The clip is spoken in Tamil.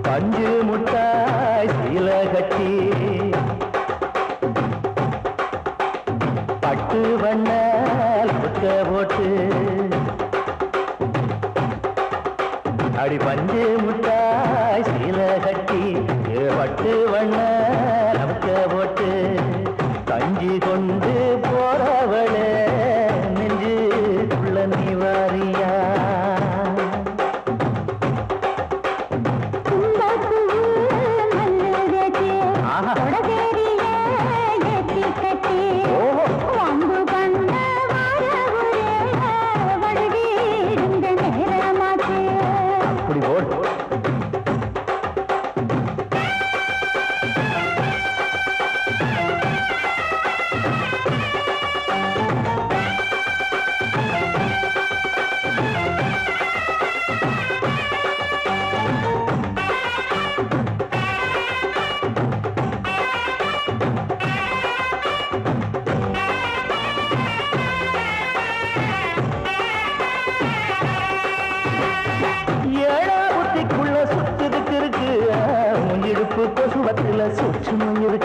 பஞ்சு முட்டாய் சீல கட்டி பட்டு வண்ண புத்த போட்டு அடி பஞ்சு முட்டாய் சீல கட்டி பட்டு வண்ண புத்த போட்டு கஞ்சி கொண்டு போறவளே நெஞ்சு உள்ள நீ வாரியா கொசுவத்தில் சூட்சும